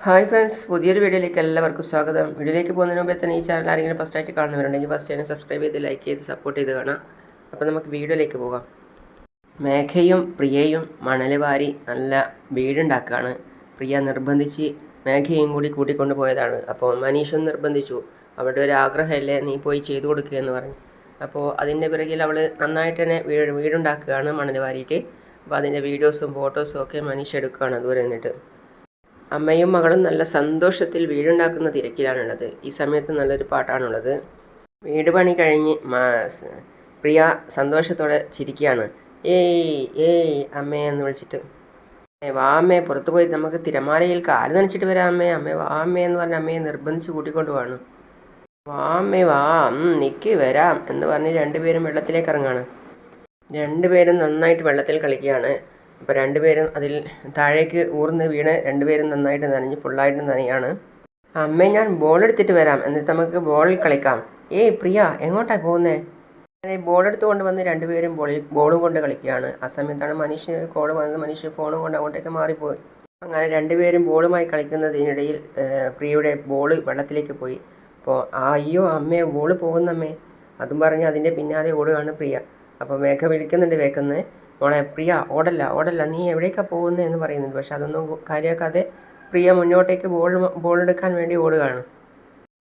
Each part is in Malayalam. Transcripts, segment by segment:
ഹായ് ഫ്രണ്ട്സ്, പുതിയൊരു വീഡിയോയിലേക്ക് എല്ലാവർക്കും സ്വാഗതം. വീഡിയോയിലേക്ക് പോകുന്നതിന് മുമ്പേ തന്നെ ഈ ചാനൽ ആരെങ്കിലും ഫസ്റ്റായിട്ട് കാണുന്നവരുണ്ടെങ്കിൽ ഫസ്റ്റ് തന്നെ സബ്സ്ക്രൈബ് ചെയ്ത് ലൈക്ക് ചെയ്ത് സപ്പോർട്ട് ചെയ്ത് കാണാം. അപ്പോൾ നമുക്ക് വീഡിയോയിലേക്ക് പോകാം. മേഘയും പ്രിയയും മണൽ വാരി നല്ല വീടുണ്ടാക്കുകയാണ്. പ്രിയ നിർബന്ധിച്ച് മേഘയും കൂടി കൂട്ടിക്കൊണ്ട് പോയതാണ്. അപ്പോൾ മനീഷും നിർബന്ധിച്ചു, അവളുടെ ഒരു ആഗ്രഹമല്ലേ, നീ പോയി ചെയ്തു കൊടുക്കുക എന്ന് പറഞ്ഞു. അപ്പോൾ അതിൻ്റെ പിറകിൽ അവൾ നന്നായിട്ട് തന്നെ വീടുണ്ടാക്കുകയാണ് മണൽ വാരിയിട്ട്. അപ്പോൾ അതിൻ്റെ വീഡിയോസും ഫോട്ടോസും ഒക്കെ മനീഷ് എടുക്കുകയാണ് ദൂരെ നിന്നിട്ട്. അമ്മയും മകളും നല്ല സന്തോഷത്തിൽ വീടുണ്ടാക്കുന്ന തിരക്കിലാണുള്ളത്. ഈ സമയത്ത് നല്ലൊരു പാട്ടാണുള്ളത്. വീട് പണി കഴിഞ്ഞ് പ്രിയ സന്തോഷത്തോടെ ചിരിക്കുകയാണ്. ഏയ് ഏയ് അമ്മേ എന്ന് വിളിച്ചിട്ട്, വാ അമ്മേ, പുറത്തു പോയി നമുക്ക് തിരമാലയിൽ കാല് നനച്ചിട്ട് വരാം അമ്മേ, അമ്മേ വാ അമ്മേ എന്ന് പറഞ്ഞ് അമ്മയെ നിർബന്ധിച്ച് കൂട്ടിക്കൊണ്ട് പോവാണ്. വാ അമ്മേ വാ, നിൽക്ക് വരാം എന്ന് പറഞ്ഞ് രണ്ടുപേരും വെള്ളത്തിലേക്ക് ഇറങ്ങാണ്. രണ്ടുപേരും നന്നായിട്ട് വെള്ളത്തിൽ കളിക്കുകയാണ്. അപ്പോൾ രണ്ടുപേരും അതിൽ താഴേക്ക് ഊർന്ന് വീണ് രണ്ടുപേരും നന്നായിട്ട് നനഞ്ഞ് ഫുള്ളായിട്ട് നനയാണ്. അമ്മേ, ഞാൻ ബോൾ എടുത്തിട്ട് വരാം, എന്നിട്ട് നമുക്ക് ബോളിൽ കളിക്കാം. ഏയ് പ്രിയ, എങ്ങോട്ടാണ് പോകുന്നേ? അങ്ങനെ ബോൾ എടുത്ത് കൊണ്ടുവന്ന് രണ്ടുപേരും ബോളും കൊണ്ട് കളിക്കുകയാണ്. ആ സമയത്താണ് മനുഷ്യന് ഒരു കോൾ വന്നത്. മനുഷ്യൻ ഫോണും കൊണ്ട് അങ്ങോട്ടേക്ക് മാറിപ്പോയി. അങ്ങനെ രണ്ടുപേരും ബോളുമായി കളിക്കുന്നതിനിടയിൽ പ്രിയയുടെ ബോൾ വെള്ളത്തിലേക്ക് പോയി. അപ്പോൾ അയ്യോ അമ്മേ, ബോൾ പോകുന്നമ്മേ അതും പറഞ്ഞ് അതിൻ്റെ പിന്നാലെ ഓടുകയാണ് പ്രിയ. അപ്പോൾ മേഘ വിളിക്കുന്നുണ്ട് വേഗന്ന്, മോളെ പ്രിയ ഓടല്ല, നീ എവിടേക്കാണ് പോകുന്നത് എന്ന് പറയുന്നുണ്ട്. പക്ഷെ അതൊന്നും കാര്യമാക്കാതെ പ്രിയ മുന്നോട്ടേക്ക് ബോൾ എടുക്കാൻ വേണ്ടി ഓടുകയാണ്.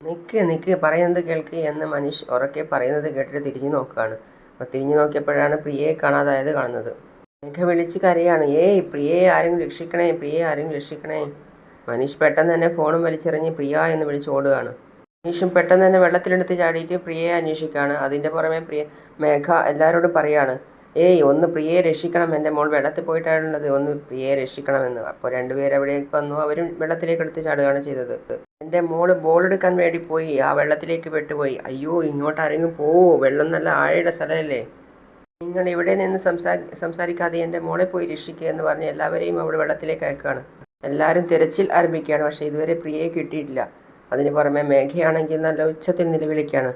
നിൽക്ക് പറയുന്നത് കേൾക്ക് എന്ന് മനീഷ് ഉറക്കെ പറയുന്നത് കേട്ടിട്ട് തിരിഞ്ഞു നോക്കുകയാണ്. അപ്പോൾ തിരിഞ്ഞു നോക്കിയപ്പോഴാണ് പ്രിയയെ കാണാതായത് കാണുന്നത്. മേഘ വിളിച്ച് കരയാണ്, ഏയ് പ്രിയയെ ആരെങ്കിലും രക്ഷിക്കണേ. മനീഷ് പെട്ടെന്ന് തന്നെ ഫോണും വലിച്ചെറിഞ്ഞ് പ്രിയ എന്ന് വിളിച്ച് ഓടുകയാണ്. മനീഷും പെട്ടെന്ന് തന്നെ വെള്ളത്തിലെടുത്ത് ചാടിയിട്ട് പ്രിയയെ അന്വേഷിക്കുകയാണ്. അതിൻ്റെ പുറമെ മേഘ എല്ലാവരോടും പറയാണ്, ഏയ് ഒന്ന് പ്രിയയെ രക്ഷിക്കണം, എൻ്റെ മോൾ വെള്ളത്തിൽ പോയിട്ടാണുള്ളത്, ഒന്ന് പ്രിയയെ രക്ഷിക്കണമെന്ന്. അപ്പോൾ രണ്ടുപേരും അവിടേക്ക് വന്നു. അവരും വെള്ളത്തിലേക്ക് എടുത്ത് ചാടുകയാണ് ചെയ്തത്. എൻ്റെ മോള് ബോൾ എടുക്കാൻ വേണ്ടി പോയി, ആ വെള്ളത്തിലേക്ക് പെട്ടുപോയി. അയ്യോ, ഇങ്ങോട്ട് ആരെങ്കിലും പോവോ, വെള്ളം നല്ല ആഴയുടെ സ്ഥലമല്ലേ, നിങ്ങൾ ഇവിടെ നിന്ന് സംസാരിക്കാതെ എൻ്റെ മോളെ പോയി രക്ഷിക്കുക എന്ന് പറഞ്ഞ് എല്ലാവരെയും അവിടെ വെള്ളത്തിലേക്ക് അയക്കുകയാണ്. എല്ലാവരും തിരച്ചിൽ ആരംഭിക്കുകയാണ്. പക്ഷേ ഇതുവരെ പ്രിയയെ കിട്ടിയിട്ടില്ല. അതിന് പുറമെ മേഘയാണെങ്കിൽ നല്ല ഉച്ചത്തിൽ നിലവിളിക്കുകയാണ്.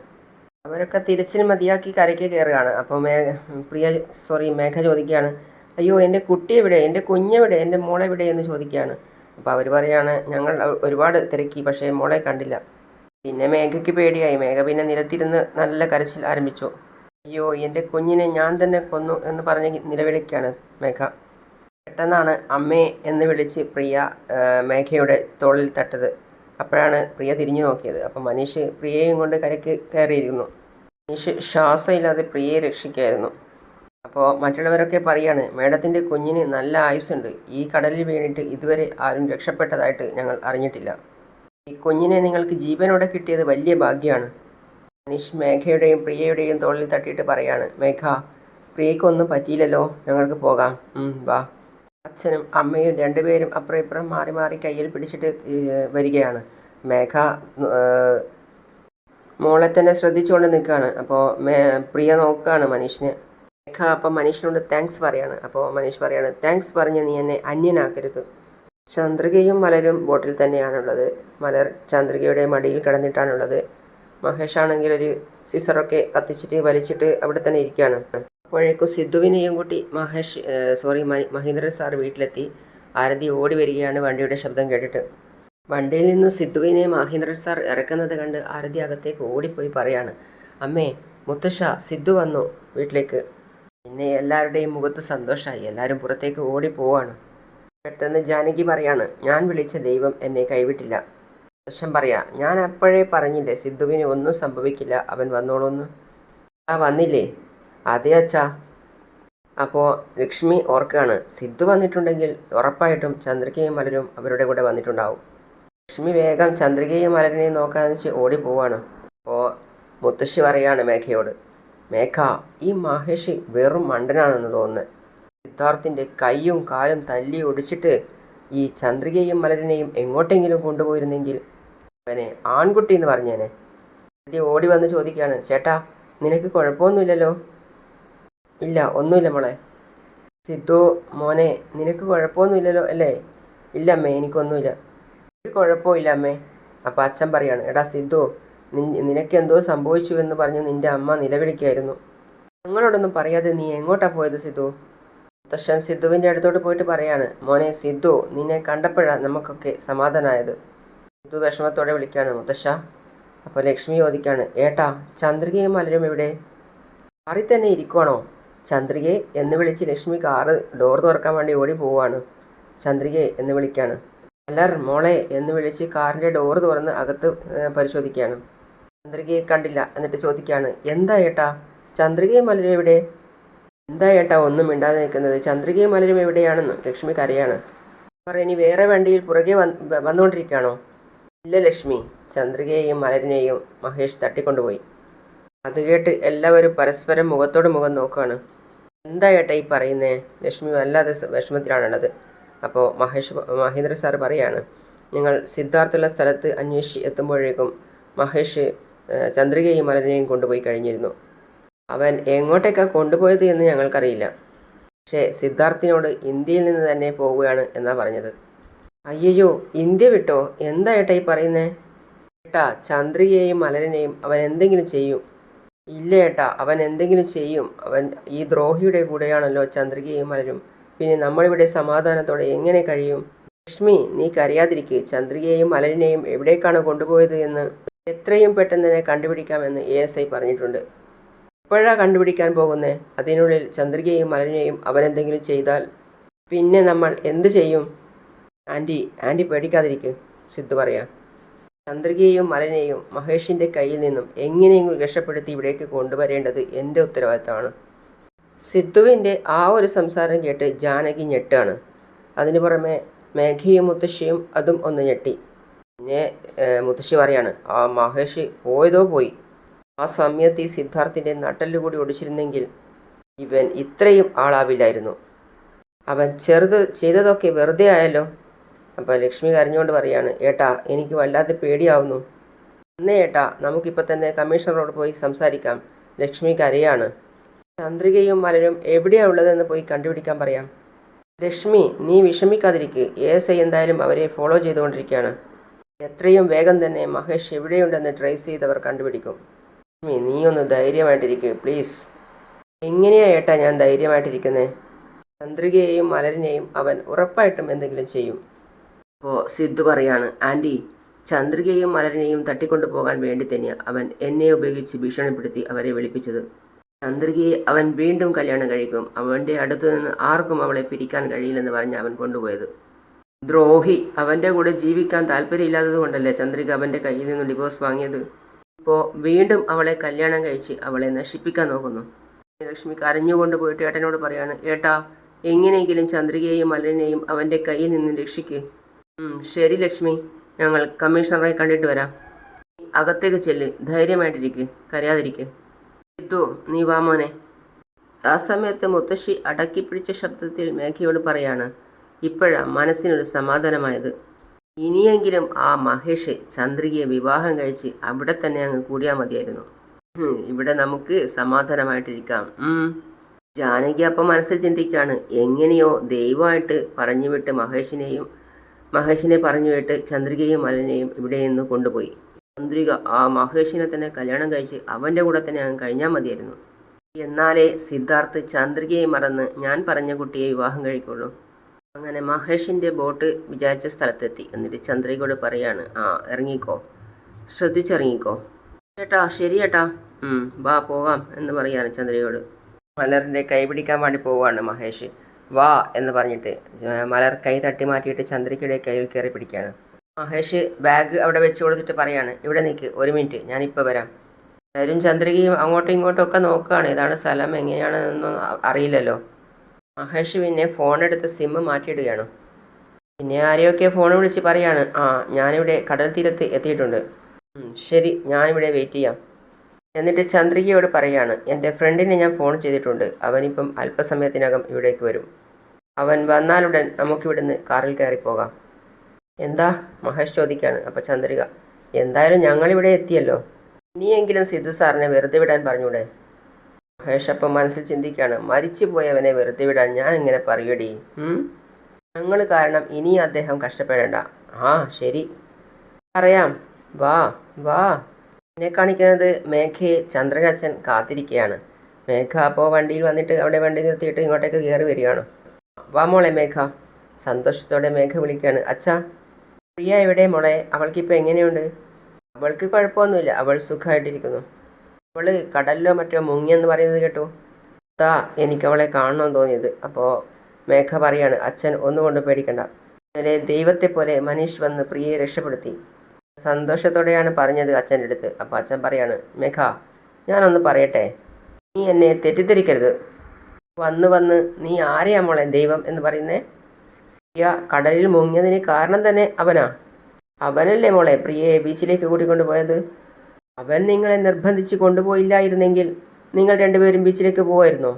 അവരൊക്കെ തിരച്ചിൽ മതിയാക്കി കരയ്ക്ക് കയറുകയാണ്. അപ്പോൾ മേഘ ചോദിക്കുകയാണ്, അയ്യോ എൻ്റെ കുട്ടി എവിടെ, എൻ്റെ കുഞ്ഞെവിടെ, എൻ്റെ മോളെവിടെ എന്ന് ചോദിക്കുകയാണ്. അപ്പോൾ അവർ പറയാണ്, ഞങ്ങൾ ഒരുപാട് തിരക്കി, പക്ഷേ മോളെ കണ്ടില്ല. പിന്നെ മേഘയ്ക്ക് പേടിയായി. മേഘ പിന്നെ നിലത്തിരുന്ന് നല്ല കരച്ചിൽ ആരംഭിച്ചു. അയ്യോ എൻ്റെ കുഞ്ഞിനെ ഞാൻ തന്നെ കൊന്നു എന്ന് പറഞ്ഞ് നിലവിളിക്കുകയാണ് മേഘ. പെട്ടെന്നാണ് അമ്മേ എന്ന് വിളിച്ച് പ്രിയ മേഘയുടെ തോളിൽ തട്ടത്. അപ്പോഴാണ് പ്രിയ തിരിഞ്ഞു നോക്കിയത്. അപ്പോൾ മനീഷ് പ്രിയയും കൊണ്ട് കരയ്ക്ക് കയറിയിരുന്നു. മനീഷ് ശ്വാസമില്ലാതെ പ്രിയയെ രക്ഷിക്കായിരുന്നു. അപ്പോൾ മറ്റുള്ളവരൊക്കെ പറയാണ്, മേഡത്തിൻ്റെ കുഞ്ഞിന് നല്ല ആയുസ്സുണ്ട്, ഈ കടലിൽ വീണിട്ട് ഇതുവരെ ആരും രക്ഷപ്പെട്ടതായിട്ട് ഞങ്ങൾ അറിഞ്ഞിട്ടില്ല. ഈ കുഞ്ഞിനെ നിങ്ങൾക്ക് ജീവനോടെ കിട്ടിയത് വലിയ ഭാഗ്യമാണ്. മനീഷ് മേഘയുടെയും പ്രിയയുടെയും തോളിൽ തട്ടിയിട്ട് പറയാണ്, മേഘ, പ്രിയയ്ക്കൊന്നും പറ്റിയില്ലല്ലോ, ഞങ്ങൾക്ക് പോകാം, വാ. അച്ഛനും അമ്മയും രണ്ടുപേരും അപ്പുറം ഇപ്പുറം മാറി മാറി കയ്യിൽ പിടിച്ചിട്ട് വരികയാണ്. മേഘ മോളെ തന്നെ ശ്രദ്ധിച്ചുകൊണ്ട് നിൽക്കുകയാണ്. അപ്പോൾ പ്രിയ നോക്കുകയാണ് മനീഷിനെ. മേഘ അപ്പം മനീഷിനോട് താങ്ക്സ് പറയാണ്. അപ്പോൾ മനീഷ് പറയാണ്, താങ്ക്സ് പറഞ്ഞ് നീ എന്നെ അന്യനാക്കരുത്. ചന്ദ്രികയും മലരും ബോട്ടിൽ തന്നെയാണുള്ളത്. മലർ ചന്ദ്രികയുടെ മടിയിൽ കിടന്നിട്ടാണുള്ളത്. മഹേഷ് ആണെങ്കിൽ ഒരു സിസറൊക്കെ കത്തിച്ചിട്ട് വലിച്ചിട്ട് അവിടെ തന്നെ ഇരിക്കുകയാണ്. അപ്പോഴേക്കും സിദ്ധുവിനെയും കൂട്ടി മഹേന്ദ്രൻ സാർ വീട്ടിലെത്തി. ആരതി ഓടി വരികയാണ് വണ്ടിയുടെ ശബ്ദം കേട്ടിട്ട്. വണ്ടിയിൽ നിന്ന് സിദ്ധുവിനെ മഹേന്ദ്രൻ സാർ ഇറക്കുന്നത് കണ്ട് ആരതി അകത്തേക്ക് ഓടിപ്പോയി പറയാണ്, അമ്മേ, മുത്തശ്ശ, സിദ്ധു വന്നു വീട്ടിലേക്ക്. പിന്നെ എല്ലാവരുടെയും മുഖത്ത് സന്തോഷമായി. എല്ലാവരും പുറത്തേക്ക് ഓടിപ്പോവാണ്. പെട്ടെന്ന് ജാനകി പറയാണ്, ഞാൻ വിളിച്ച ദൈവം എന്നെ കൈവിട്ടില്ല. മുത്തശ്ശൻ പറയാ, ഞാൻ അപ്പോഴേ പറഞ്ഞില്ലേ സിദ്ധുവിന് ഒന്നും സംഭവിക്കില്ല, അവൻ വന്നോളൂന്ന്. വന്നില്ലേ? അതെ അച്ഛാ. അപ്പോൾ ലക്ഷ്മി ഓർക്കുകയാണ്, സിദ്ധു വന്നിട്ടുണ്ടെങ്കിൽ ഉറപ്പായിട്ടും ചന്ദ്രികയും മലരും അവരുടെ കൂടെ വന്നിട്ടുണ്ടാവും. ലക്ഷ്മി വേഗം ചന്ദ്രികയും മലരിനെയും നോക്കാന്ന് വെച്ച് ഓടിപ്പോവാണ്. അപ്പോൾ മുത്തശ്ശി പറയാണ് മേഘയോട്, മേഘ, ഈ മഹേഷ് വെറും മണ്ടനാണെന്ന് തോന്നുന്നത്. സിദ്ധാർത്ഥിൻ്റെ കൈയും കാലും തല്ലി ഒടിച്ചിട്ട് ഈ ചന്ദ്രികയും മലരിനെയും എങ്ങോട്ടെങ്കിലും കൊണ്ടുപോയിരുന്നെങ്കിൽ അവനെ ആൺകുട്ടി എന്ന് പറഞ്ഞേനെ. ഓടി വന്ന് ചോദിക്കുകയാണ്, ചേട്ടാ, നിനക്ക് കുഴപ്പമൊന്നുമില്ലല്ലോ? ഇല്ല, ഒന്നുമില്ല മോളെ. സിദ്ധു മോനെ, നിനക്ക് കുഴപ്പമൊന്നുമില്ലല്ലോ അല്ലേ? ഇല്ല അമ്മേ, എനിക്കൊന്നുമില്ല. ഒരു കുഴപ്പമില്ല അമ്മേ. അപ്പോൾ അച്ഛൻ പറയാണ്, എടാ സിദ്ധു, നിനക്കെന്തോ സംഭവിച്ചു എന്ന് പറഞ്ഞ് നിൻ്റെ അമ്മ നിലവിളിക്കായിരുന്നു. ഞങ്ങളോടൊന്നും പറയാതെ നീ എങ്ങോട്ടാണ് പോയത് സിദ്ധു? മുത്തശ്ശൻ സിദ്ധുവിൻ്റെ അടുത്തോട്ട് പോയിട്ട് പറയാണ്, മോനെ സിദ്ധു, നിന്നെ കണ്ടപ്പോഴാണ് നമുക്കൊക്കെ സമാധാനമായത്. സിദ്ധു വിഷമത്തോടെ വിളിക്കുകയാണ്, മുത്തശ്ശ. അപ്പോൾ ലക്ഷ്മി ചോദിക്കുകയാണ്, ഏട്ടാ ചന്ദ്രികയും മലരും എവിടെ? കാറിൽ തന്നെ ഇരിക്കുവാണോ? ചന്ദ്രികയെ എന്ന് വിളിച്ച് ലക്ഷ്മി കാറ് ഡോർ തുറക്കാൻ വേണ്ടി ഓടി പോവുകയാണ്. ചന്ദ്രികയെ എന്ന് വിളിക്കുകയാണ്. മലർ മോളെ എന്ന് വിളിച്ച് കാറിൻ്റെ ഡോറ് തുറന്ന് അകത്ത് പരിശോധിക്കുകയാണ്. ചന്ദ്രികയെ കണ്ടില്ല. എന്നിട്ട് ചോദിക്കുകയാണ്, എന്താ ഏട്ടാ ചന്ദ്രികയും മലരും എവിടെ? എന്താ ഏട്ടാ ഒന്നും മിണ്ടാതെ നിൽക്കുന്നത്? ചന്ദ്രികയും മലരും എവിടെയാണെന്ന് ലക്ഷ്മി കരയാണ്. ഇനി വേറെ വണ്ടിയിൽ പുറകെ വന്നുകൊണ്ടിരിക്കുകയാണോ? ഇല്ല ലക്ഷ്മി, ചന്ദ്രികയെയും മലരിനെയും മഹേഷ് തട്ടിക്കൊണ്ടുപോയി. അത് കേട്ട് എല്ലാവരും പരസ്പരം മുഖത്തോട് മുഖം നോക്കുകയാണ്. എന്താ ഏട്ടാ ഈ പറയുന്നേ? ലക്ഷ്മി വല്ലാതെ വിഷമത്തിലാണുള്ളത്. അപ്പോൾ മഹേന്ദ്ര സാർ പറയാണ്, നിങ്ങൾ സിദ്ധാർത്ഥുള്ള സ്ഥലത്ത് അന്വേഷിച്ച് എത്തുമ്പോഴേക്കും മഹേഷ് ചന്ദ്രികയെയും മലരിനെയും കൊണ്ടുപോയി കഴിഞ്ഞിരുന്നു. അവൻ എങ്ങോട്ടേക്കാണ് കൊണ്ടുപോയത് എന്ന് ഞങ്ങൾക്കറിയില്ല. പക്ഷേ സിദ്ധാർത്ഥിനോട് ഇന്ത്യയിൽ നിന്ന് തന്നെ പോവുകയാണ് എന്നാണ് പറഞ്ഞത്. അയ്യോ, ഇന്ത്യ വിട്ടോ? എന്താ ഏട്ടാ ഈ പറയുന്നേ? ഏട്ടാ ചന്ദ്രികയെയും മലരിനെയും അവൻ എന്തെങ്കിലും ചെയ്യും. ഇല്ല ഏട്ടാ, അവൻ എന്തെങ്കിലും ചെയ്യും. അവൻ ഈ ദ്രോഹിയുടെ കൂടെയാണല്ലോ ചന്ദ്രികയും മലരും. പിന്നെ നമ്മളിവിടെ സമാധാനത്തോടെ എങ്ങനെ കഴിയും? ലക്ഷ്മി, നീ കരയാതിരിക്കുക. ചന്ദ്രികയെയും മലരിനെയും എവിടേക്കാണ് കൊണ്ടുപോയത് എന്ന് എത്രയും പെട്ടെന്ന് തന്നെ കണ്ടുപിടിക്കാമെന്ന് ASI പറഞ്ഞിട്ടുണ്ട്. എപ്പോഴാണ് കണ്ടുപിടിക്കാൻ പോകുന്നേ? അതിനുള്ളിൽ ചന്ദ്രികയെയും മലരിനെയും അവനെന്തെങ്കിലും ചെയ്താൽ പിന്നെ നമ്മൾ എന്ത് ചെയ്യും? ആൻറ്റി പേടിക്കാതിരിക്കുക, സിദ്ധു പറയാം. ചന്ദ്രികയെയും മലനെയും മഹേഷിൻ്റെ കയ്യിൽ നിന്നും എങ്ങനെയെങ്കിലും രക്ഷപ്പെടുത്തി ഇവിടേക്ക് കൊണ്ടുവരേണ്ടത് എൻ്റെ ഉത്തരവാദിത്തമാണ്. സിദ്ധുവിൻ്റെ ആ ഒരു സംസാരം കേട്ട് ജാനകി ഞെട്ടാണ്. അതിന് പുറമെ മേഘയും മുത്തശ്ശിയും അതും ഒന്ന് ഞെട്ടി. പിന്നെ മുത്തശ്ശി പറയാണ്, ആ മഹേഷ് പോയതോ പോയി. ആ സമയത്ത് ഈ സിദ്ധാർത്ഥിൻ്റെ നട്ടല്ലുകൂടി ഒടിച്ചിരുന്നെങ്കിൽ ഇവൻ ഇത്രയും ആളാവില്ലായിരുന്നു. അവൻ ചെയ്തതൊക്കെ വെറുതെ ആയല്ലോ. അപ്പോൾ ലക്ഷ്മി കരഞ്ഞുകൊണ്ട് പറയാണ്, ഏട്ടാ എനിക്ക് വല്ലാതെ പേടിയാവുന്നു. എന്നേ ഏട്ടാ, നമുക്കിപ്പോൾ തന്നെ കമ്മീഷണറോട് പോയി സംസാരിക്കാം. ലക്ഷ്മി കരയാണ്. ചന്ദ്രികയും മലരും എവിടെയാണ് ഉള്ളതെന്ന് പോയി കണ്ടുപിടിക്കാൻ പറയാം. ലക്ഷ്മി, നീ വിഷമിക്കാതിരിക്കുക. ASI എന്തായാലും അവരെ ഫോളോ ചെയ്തുകൊണ്ടിരിക്കുകയാണ്. എത്രയും വേഗം തന്നെ മഹേഷ് എവിടെയുണ്ടെന്ന് ട്രേസ് ചെയ്തവർ കണ്ടുപിടിക്കും. ലക്ഷ്മി, നീ ഒന്ന് ധൈര്യമായിട്ടിരിക്കുക പ്ലീസ്. എങ്ങനെയാ ഏട്ടാ ഞാൻ ധൈര്യമായിട്ടിരിക്കുന്നത്? ചന്ദ്രികയെയും മലരിനെയും അവൻ ഉറപ്പായിട്ടും എന്തെങ്കിലും ചെയ്യും. അപ്പോൾ സിദ്ധു പറയാണ്, ആൻറ്റി, ചന്ദ്രികയും മലരിനെയും തട്ടിക്കൊണ്ടു പോകാൻ വേണ്ടി തന്നെയാണ് അവൻ എന്നെ ഉപയോഗിച്ച് ഭീഷണിപ്പെടുത്തി അവരെ വിളിപ്പിച്ചത്. ചന്ദ്രികയെ അവൻ വീണ്ടും കല്യാണം കഴിക്കും. അവൻ്റെ അടുത്തു നിന്ന് ആർക്കും അവളെ പിരിക്കാൻ കഴിയില്ലെന്ന് പറഞ്ഞ് അവൻ കൊണ്ടുപോയത്. ദ്രോഹി. അവൻ്റെ കൂടെ ജീവിക്കാൻ താല്പര്യമില്ലാത്തത് കൊണ്ടല്ലേ ചന്ദ്രിക അവൻ്റെ കയ്യിൽ നിന്ന് ഡിവോഴ്സ് വാങ്ങിയത്. ഇപ്പോൾ വീണ്ടും അവളെ കല്യാണം കഴിച്ച് അവളെ നശിപ്പിക്കാൻ നോക്കുന്നു. ലക്ഷ്മി കരഞ്ഞുകൊണ്ട് പോയിട്ട് ഏട്ടനോട് പറയാണ്, ഏട്ടാ എങ്ങനെയെങ്കിലും ചന്ദ്രികയെയും മലരിനെയും അവൻ്റെ കയ്യിൽ നിന്ന് രക്ഷിക്ക്. ശരി ലക്ഷ്മി, ഞങ്ങൾ കമ്മീഷണറെ കണ്ടിട്ട് വരാം. അകത്തേക്ക് ചെല്ല്, ധൈര്യമായിട്ടിരിക്കുക, കരയാതിരിക്കുക. സിദ്ധു, നീ വാ മോനെ. ആ സമയത്ത് മുത്തശ്ശി അടക്കി പിടിച്ച ശബ്ദത്തിൽ മേഘയോട് പറയാണ്, ഇപ്പോഴാണ് മനസ്സിനൊരു സമാധാനമായത്. ഇനിയെങ്കിലും ആ മഹേഷ് ചന്ദ്രികയെ വിവാഹം കഴിച്ച് അവിടെ തന്നെ അങ്ങ് കൂടിയാൽ മതിയായിരുന്നു. ഇവിടെ നമുക്ക് സമാധാനമായിട്ടിരിക്കാം. ജാനകി അപ്പം മനസ്സിൽ ചിന്തിക്കുകയാണ്, എങ്ങനെയോ ദൈവമായിട്ട് പറഞ്ഞുവിട്ട് മഹേഷിനെ പറഞ്ഞുവിട്ട് ചന്ദ്രികയും മലനെയും ഇവിടെ നിന്ന് കൊണ്ടുപോയി. ചന്ദ്രിക ആ മഹേഷിനെ തന്നെ കല്യാണം കഴിച്ച് അവൻ്റെ കൂടെ തന്നെ അങ്ങ് കഴിഞ്ഞാൽ മതിയായിരുന്നു. എന്നാലേ സിദ്ധാർത്ഥ് ചന്ദ്രികയെ മറന്ന് ഞാൻ പറഞ്ഞ കുട്ടിയെ വിവാഹം കഴിക്കുള്ളൂ. അങ്ങനെ മഹേഷിൻ്റെ ബോട്ട് വിചാരിച്ച സ്ഥലത്തെത്തി. എന്നിട്ട് ചന്ദ്രികയോട് പറയാണ്, ഇറങ്ങിക്കോ, ശ്രദ്ധിച്ചിറങ്ങിക്കോ. ചേട്ടാ ശരി ചേട്ടാ, വാ പോകാം എന്ന് പറയാണ് ചന്ദ്രികയോട്. മലറിൻ്റെ കൈ പിടിക്കാൻ വേണ്ടി പോവുകയാണ് മഹേഷ്. വാ എന്ന് പറഞ്ഞിട്ട് മലർ കൈ തട്ടി മാറ്റിയിട്ട് ചന്ദ്രികയുടെ കയ്യിൽ കയറി പിടിക്കുകയാണ്. മഹേഷ് ബാഗ് അവിടെ വെച്ച് കൊടുത്തിട്ട് പറയാണ്, ഇവിടെ നിൽക്ക്, ഒരു മിനിറ്റ്, ഞാനിപ്പോൾ വരാം. എല്ലാവരും ചന്ദ്രികയും അങ്ങോട്ടും ഇങ്ങോട്ടും ഒക്കെ നോക്കുകയാണ്. ഏതാണ് സ്ഥലം, എങ്ങനെയാണെന്നൊന്നും അറിയില്ലല്ലോ. മഹേഷ് പിന്നെ ഫോണെടുത്ത് സിം മാറ്റിയിടുകയാണ്. പിന്നെ ആരെയൊക്കെ ഫോൺ വിളിച്ച് പറയാണ്, ഞാനിവിടെ കടൽ തീരത്ത് എത്തിയിട്ടുണ്ട്. ശരി, ഞാനിവിടെ വെയിറ്റ് ചെയ്യാം. എന്നിട്ട് ചന്ദ്രികയോട് പറയാണ്, എൻ്റെ ഫ്രണ്ടിനെ ഞാൻ ഫോൺ ചെയ്തിട്ടുണ്ട്. അവനിപ്പം അല്പസമയത്തിനകം ഇവിടേക്ക് വരും. അവൻ വന്നാലുടൻ നമുക്കിവിടുന്ന് കാറിൽ കയറിപ്പോകാം. എന്താ? മഹേഷ് ചോദിക്കുകയാണ്. അപ്പോൾ ചന്ദ്രിക, എന്തായാലും ഞങ്ങളിവിടെ എത്തിയല്ലോ, ഇനിയെങ്കിലും സിദ്ധു സാറിനെ വെറുതെ വിടാൻ പറഞ്ഞൂടെ? മഹേഷ് അപ്പം മനസ്സിൽ ചിന്തിക്കുകയാണ്, മരിച്ചു പോയവനെ വെറുതെ വിടാൻ ഞാൻ ഇങ്ങനെ പറയടി. ഞങ്ങൾ കാരണം ഇനി അദ്ദേഹം കഷ്ടപ്പെടേണ്ട. ശരി പറയാം, വാ വാ. എന്നെ കാണിക്കുന്നത് മേഘയെ ചന്ദ്രനച്ഛൻ കാത്തിരിക്കുകയാണ്. മേഘ അപ്പോൾ വണ്ടിയിൽ വന്നിട്ട് അവിടെ വണ്ടി നിർത്തിയിട്ട് ഇങ്ങോട്ടേക്ക് കയറി വരികയാണ്. വാ മോളെ മേഘ. സന്തോഷത്തോടെ മേഘ വിളിക്കുകയാണ്. അച്ഛാ, പ്രിയ എവിടെ മോളെ? അവൾക്കിപ്പോൾ എങ്ങനെയുണ്ട്? അവൾക്ക് കുഴപ്പമൊന്നുമില്ല, അവൾ സുഖമായിട്ടിരിക്കുന്നു. അവൾ കടലിലോ മറ്റോ മുങ്ങിയെന്ന് പറയുന്നത് കേട്ടു. താ എനിക്കവളെ കാണണമെന്ന് തോന്നിയത്. അപ്പോൾ മേഘ പറയാണ്, അച്ഛൻ ഒന്നുകൊണ്ട് പേടിക്കണ്ട. ഇന്നലെ ദൈവത്തെ പോലെ മനീഷ് വന്ന് പ്രിയയെ രക്ഷപ്പെടുത്തി. സന്തോഷത്തോടെയാണ് പറഞ്ഞത് അച്ഛൻ്റെ അടുത്ത്. അപ്പോൾ അച്ഛൻ പറയാണ്, മേഘ ഞാനൊന്ന് പറയട്ടെ, നീ എന്നെ തെറ്റിദ്ധരിക്കരുത്. വന്ന് വന്ന് നീ ആരെയാ മോളെ ദൈവം എന്ന് പറയുന്നേ? പ്രിയ കടലിൽ മുങ്ങിയതിന് കാരണം തന്നെ അവനാ. അവനല്ലേ മോളെ പ്രിയയെ ബീച്ചിലേക്ക് കൂട്ടിക്കൊണ്ടു പോയത്? അവൻ നിങ്ങളെ നിർബന്ധിച്ച് കൊണ്ടുപോയില്ലായിരുന്നെങ്കിൽ നിങ്ങൾ രണ്ടുപേരും ബീച്ചിലേക്ക് പോവായിരുന്നോ?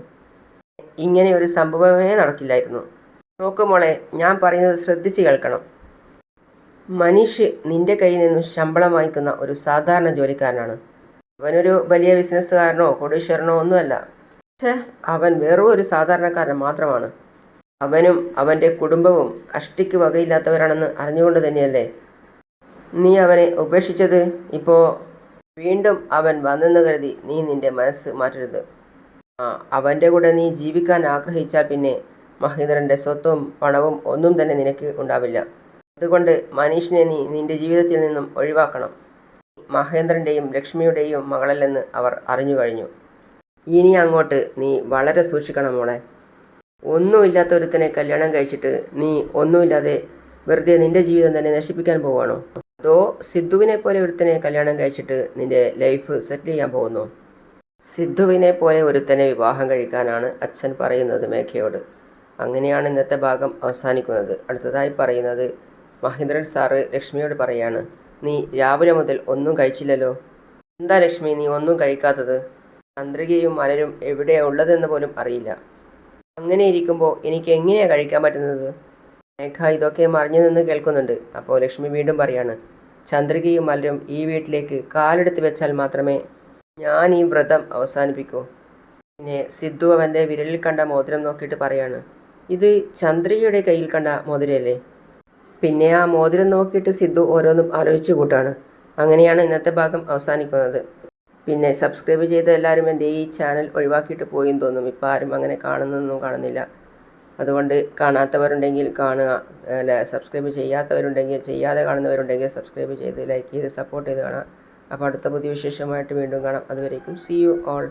ഇങ്ങനെ ഒരു സംഭവമേ നടക്കില്ലായിരുന്നു. നോക്ക് മോളെ, ഞാൻ പറയുന്നത് ശ്രദ്ധിച്ച് കേൾക്കണം. മനീഷ് നിന്റെ കയ്യിൽ നിന്നും ശമ്പളം വാങ്ങിക്കുന്ന ഒരു സാധാരണ ജോലിക്കാരനാണ്. അവനൊരു വലിയ ബിസിനസ്സുകാരനോ കോടീശ്വരനോ ഒന്നുമല്ല. പക്ഷേ അവൻ വെറും ഒരു സാധാരണക്കാരൻ മാത്രമാണ്. അവനും അവൻ്റെ കുടുംബവും അഷ്ടിക്ക് വകയില്ലാത്തവരാണെന്ന് അറിഞ്ഞുകൊണ്ട് തന്നെയല്ലേ നീ അവനെ ഉപേക്ഷിച്ചത്? ഇപ്പോൾ വീണ്ടും അവൻ വന്നെന്ന് കരുതി നീ നിന്റെ മനസ്സ് മാറ്റരുത്. അവൻ്റെ കൂടെ നീ ജീവിക്കാൻ ആഗ്രഹിച്ചാൽ പിന്നെ മഹേന്ദ്രൻ്റെ സ്വത്തും പണവും ഒന്നും തന്നെ നിനക്ക് ഉണ്ടാവില്ല. അതുകൊണ്ട് മനീഷിനെ നീ നിന്റെ ജീവിതത്തിൽ നിന്നും ഒഴിവാക്കണം. മഹേന്ദ്രൻ്റെയും ലക്ഷ്മിയുടെയും മകളല്ലെന്ന് അവർ അറിഞ്ഞു കഴിഞ്ഞു. ഇനി അങ്ങോട്ട് നീ വളരെ സൂക്ഷിക്കണം മോളെ. ഒന്നുമില്ലാത്ത ഒരുത്തനെ കല്യാണം കഴിച്ചിട്ട് നീ ഒന്നുമില്ലാതെ വെറുതെ നിന്റെ ജീവിതം തന്നെ നശിപ്പിക്കാൻ പോവുകയാണോ? അതോ സിദ്ധുവിനെ പോലെ ഒരുത്തനെ കല്യാണം കഴിച്ചിട്ട് നിന്റെ ലൈഫ് സെറ്റിൽ ചെയ്യാൻ പോകുന്നു? സിദ്ധുവിനെ പോലെ ഒരുത്തനെ വിവാഹം കഴിക്കാനാണ് അച്ഛൻ പറയുന്നത് മേഘയോട്. അങ്ങനെയാണ് ഇന്നത്തെ ഭാഗം അവസാനിക്കുന്നത്. അടുത്തതായി പറയുന്നത് മഹേന്ദ്രൻ സാറ് ലക്ഷ്മിയോട് പറയാണ്, നീ രാവിലെ മുതൽ ഒന്നും കഴിച്ചില്ലല്ലോ. എന്താ ലക്ഷ്മി നീ ഒന്നും കഴിക്കാത്തത്? ചന്ദ്രികയും മലരും എവിടെയാണ് ഉള്ളതെന്ന് പോലും അറിയില്ല. അങ്ങനെ ഇരിക്കുമ്പോൾ എനിക്ക് എങ്ങനെയാണ് കഴിക്കാൻ പറ്റുന്നത്? മേഘ ഇതൊക്കെ മറിഞ്ഞു നിന്ന് കേൾക്കുന്നുണ്ട്. അപ്പോൾ ലക്ഷ്മി വീണ്ടും പറയാണ്, ചന്ദ്രികയും മലരും ഈ വീട്ടിലേക്ക് കാലെടുത്ത് വെച്ചാൽ മാത്രമേ ഞാൻ ഈ വ്രതം അവസാനിപ്പിക്കൂ. പിന്നെ സിദ്ധു അവൻ്റെ വിരലിൽ കണ്ട മോതിരം നോക്കിയിട്ട് പറയാണ്, ഇത് ചന്ദ്രികയുടെ കയ്യിൽ കണ്ട മോതിരല്ലേ? പിന്നെ ആ മോതിരം നോക്കിയിട്ട് സിദ്ധു ഓരോന്നും ആലോചിച്ചു കൂട്ടാണ്. അങ്ങനെയാണ് ഇന്നത്തെ ഭാഗം അവസാനിക്കുന്നത്. പിന്നെ സബ്സ്ക്രൈബ് ചെയ്ത എല്ലാവരും എൻ്റെ ഈ ചാനൽ ഒഴിവാക്കിയിട്ട് പോയെന്ന് തോന്നും. ഇപ്പോൾ ആരും അങ്ങനെ കാണുന്നൊന്നും കാണുന്നില്ല. അതുകൊണ്ട് കാണാത്തവരുണ്ടെങ്കിൽ കാണുക. സബ്സ്ക്രൈബ് ചെയ്യാത്തവരുണ്ടെങ്കിൽ, ചെയ്യാതെ കാണുന്നവരുണ്ടെങ്കിൽ സബ്സ്ക്രൈബ് ചെയ്ത് ലൈക്ക് ചെയ്ത് സപ്പോർട്ട് ചെയ്ത് കാണാം. അപ്പോൾ അടുത്ത പുതിയ വിശേഷമായിട്ട് വീണ്ടും കാണാം. അതുവരേക്കും സീ യു ഓൾ.